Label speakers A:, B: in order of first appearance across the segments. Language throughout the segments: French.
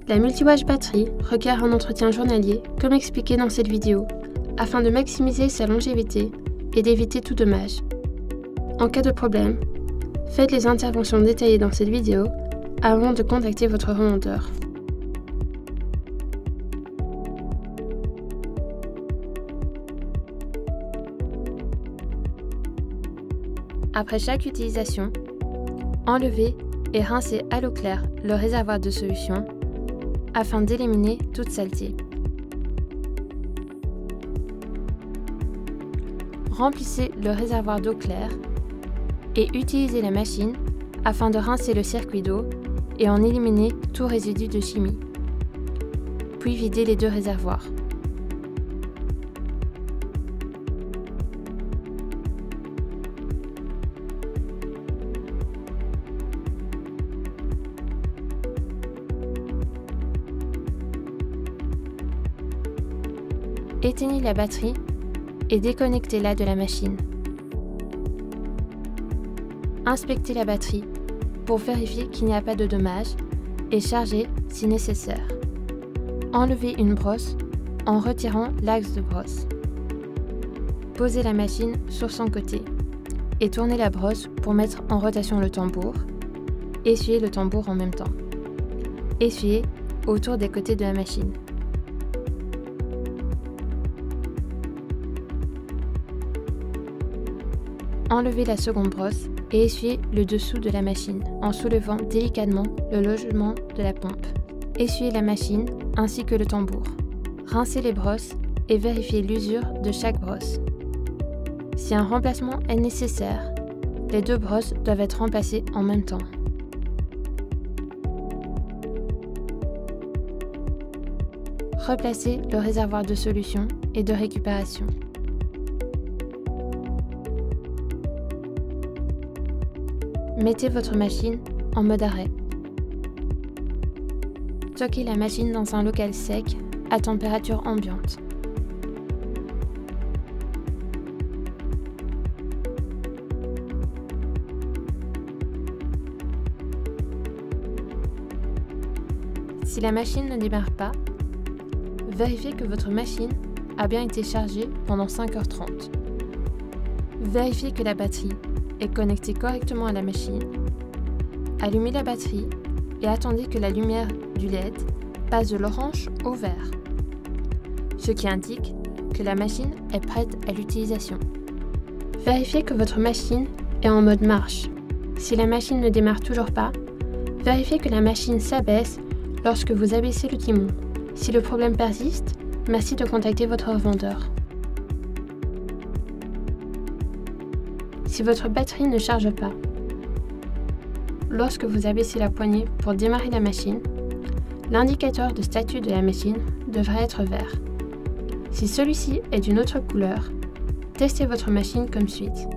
A: La multi-watt batterie requiert un entretien journalier, comme expliqué dans cette vidéo, afin de maximiser sa longévité et d'éviter tout dommage. En cas de problème, faites les interventions détaillées dans cette vidéo avant de contacter votre revendeur. Après chaque utilisation, enlevez et rincez à l'eau claire le réservoir de solution afin d'éliminer toute saleté. Remplissez le réservoir d'eau claire et utilisez la machine afin de rincer le circuit d'eau et en éliminer tout résidu de chimie. Puis videz les deux réservoirs. Éteignez la batterie et déconnectez-la de la machine. Inspectez la batterie pour vérifier qu'il n'y a pas de dommages et chargez si nécessaire. Enlevez une brosse en retirant l'axe de brosse. Posez la machine sur son côté et tournez la brosse pour mettre en rotation le tambour. Essuyez le tambour en même temps. Essuyez autour des côtés de la machine. Enlevez la seconde brosse et essuyez le dessous de la machine en soulevant délicatement le logement de la pompe. Essuyez la machine ainsi que le tambour. Rincez les brosses et vérifiez l'usure de chaque brosse. Si un remplacement est nécessaire, les deux brosses doivent être remplacées en même temps. Replacez le réservoir de solution et de récupération. Mettez votre machine en mode arrêt. Stockez la machine dans un local sec à température ambiante. Si la machine ne démarre pas, vérifiez que votre machine a bien été chargée pendant 5h30. Vérifiez que la batterie est connectée correctement à la machine. Allumez la batterie et attendez que la lumière du LED passe de l'orange au vert, ce qui indique que la machine est prête à l'utilisation. Vérifiez que votre machine est en mode marche. Si la machine ne démarre toujours pas, vérifiez que la machine s'abaisse lorsque vous abaissez le timon. Si le problème persiste, merci de contacter votre revendeur. Si votre batterie ne charge pas, lorsque vous abaissez la poignée pour démarrer la machine, l'indicateur de statut de la machine devrait être vert. Si celui-ci est d'une autre couleur, testez votre machine comme suite.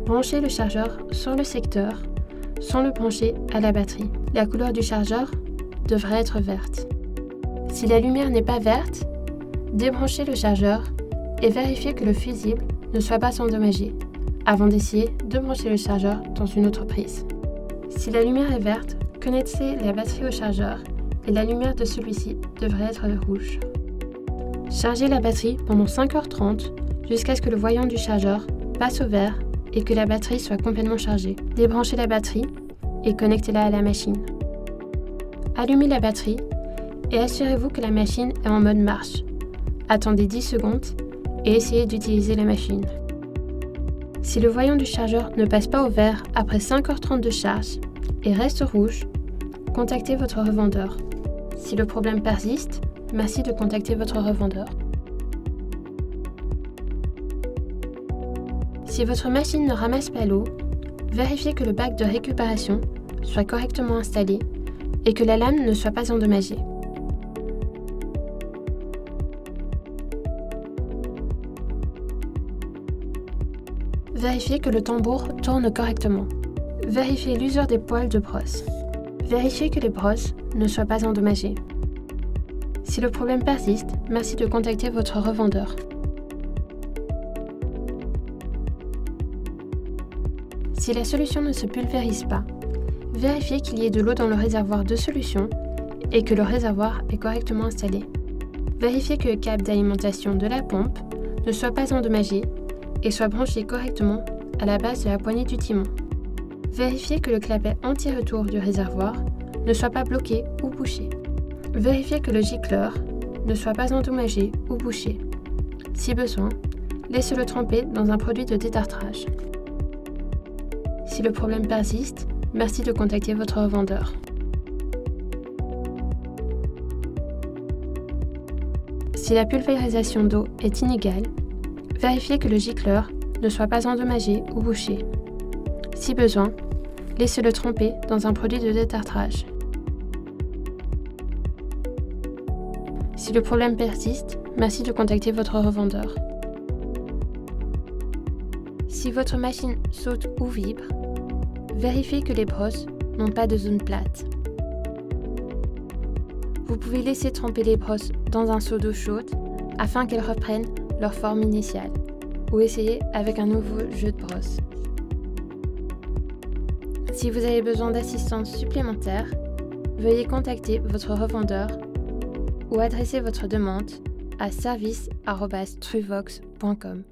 A: Branchez le chargeur sur le secteur sans le brancher à la batterie. La couleur du chargeur devrait être verte. Si la lumière n'est pas verte, débranchez le chargeur et vérifiez que le fusible ne soit pas endommagé, avant d'essayer de brancher le chargeur dans une autre prise. Si la lumière est verte, connectez la batterie au chargeur et la lumière de celui-ci devrait être rouge. Chargez la batterie pendant 5h30 jusqu'à ce que le voyant du chargeur passe au vert et que la batterie soit complètement chargée. Débranchez la batterie et connectez-la à la machine. Allumez la batterie et assurez-vous que la machine est en mode marche. Attendez 10 secondes et essayez d'utiliser la machine. Si le voyant du chargeur ne passe pas au vert après 5h30 de charge et reste rouge, contactez votre revendeur. Si le problème persiste, merci de contacter votre revendeur. Si votre machine ne ramasse pas l'eau, vérifiez que le bac de récupération soit correctement installé et que la lame ne soit pas endommagée. Vérifiez que le tambour tourne correctement. Vérifiez l'usure des poils de brosse. Vérifiez que les brosses ne soient pas endommagées. Si le problème persiste, merci de contacter votre revendeur. Si la solution ne se pulvérise pas, vérifiez qu'il y ait de l'eau dans le réservoir de solution et que le réservoir est correctement installé. Vérifiez que le câble d'alimentation de la pompe ne soit pas endommagé et soit branché correctement à la base de la poignée du timon. Vérifiez que le clapet anti-retour du réservoir ne soit pas bloqué ou bouché. Vérifiez que le gicleur ne soit pas endommagé ou bouché. Si besoin, laissez-le tremper dans un produit de détartrage. Si le problème persiste, merci de contacter votre revendeur. Si la pulvérisation d'eau est inégale, vérifiez que le gicleur ne soit pas endommagé ou bouché. Si besoin, laissez-le tremper dans un produit de détartrage. Si le problème persiste, merci de contacter votre revendeur. Si votre machine saute ou vibre, vérifiez que les brosses n'ont pas de zone plate. Vous pouvez laisser tremper les brosses dans un seau d'eau chaude afin qu'elles reprennent leur forme initiale, ou essayer avec un nouveau jeu de brosse. Si vous avez besoin d'assistance supplémentaire, veuillez contacter votre revendeur ou adresser votre demande à service@truvox.com.